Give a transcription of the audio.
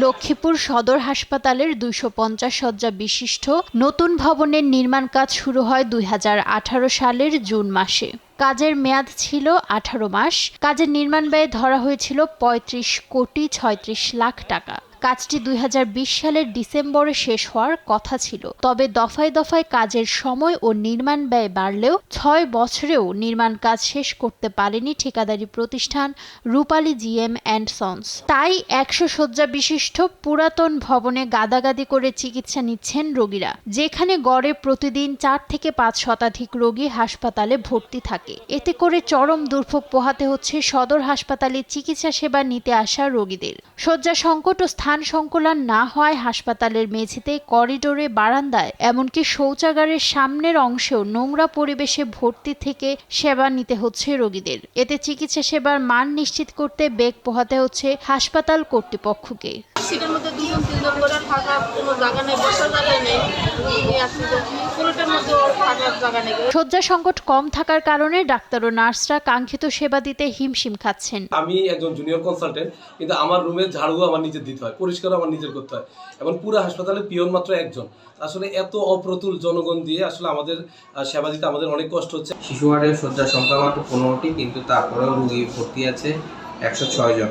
লক্ষ্মীপুর সদর হাসপাতালের ২৫০ শয্যা বিশিষ্ট নতুন ভবনের নির্মাণ কাজ শুরু হয় ২০১৮ সালের জুন মাসে। কাজের মেয়াদ ছিল ১৮ মাস। কাজের নির্মাণ ব্যয় ধরা হয়েছিল ৩৫,৩৬,০০,০০০ টাকা। কাজটি ২০২০ সালের ডিসেম্বরে শেষ হওয়ার কথা ছিল। তবে দফায় দফায় কাজের সময় ও নির্মাণ ব্যয় বাড়লেও ৬ বছরেও নির্মাণ কাজ শেষ করতে পারেনি ঠিকাদারি প্রতিষ্ঠান রূপালী জিএম অ্যান্ড সন্স। তাই ১০০ শয্যা বিশিষ্ট পুরাতন ভবনে গাদাগাদি করে চিকিৎসা নিচ্ছেন রোগীরা, যেখানে গড়ে প্রতিদিন ৪ থেকে ৫ শতাধিক রোগী হাসপাতালে ভর্তি থাকে। এতে করে চরম দুর্ভোগ পোহাতে হচ্ছে সদর হাসপাতালে চিকিৎসা সেবা নিতে আসা রোগীদের। শয্যা সংকট ও স্থান সংকুলান না হওয়ায় হাসপাতালের মেঝেতে, করিডোরে, বারান্দায় এমনকি শৌচাগারের সামনের অংশেও নোংরা পরিবেশে ভর্তি থেকে সেবা নিতে হচ্ছে রোগীদের। এতে চিকিৎসা সেবার মান নিশ্চিত করতে বেগ পোহাতে হচ্ছে হাসপাতাল কর্তৃপক্ষকে। শীতের মধ্যে ২-৩ করে থাকার কোনো জায়গা নেই, বসার জায়গা নেই, পুরোটার মধ্যে থাকার জায়গা নেই। শয্যা সংকট কম থাকার কারণে ডাক্তার ও নার্সরা কাঙ্ক্ষিত সেবা দিতে হিমশিম খাচ্ছেন। আমি একজন জুনিয়র কনসালটেন্ট, কিন্তু আমার রুমে ঝাড়ু আমার নিজের দিতে হয়, পরিষ্কার আমার নিজের করতে হয়, এবং পুরো হাসপাতালে পিয়ন মাত্র একজন। আসলে এত অপ্রতুল জনগণ দিয়ে আসলে আমাদের সেবা দিতে আমাদের অনেক কষ্ট হচ্ছে। শিশু ওয়ার্ডের শয্যার সংখ্যা মাত্র ১৫টি, কিন্তু তারপরেও রোগী ভর্তি আছে ১০৬ জন।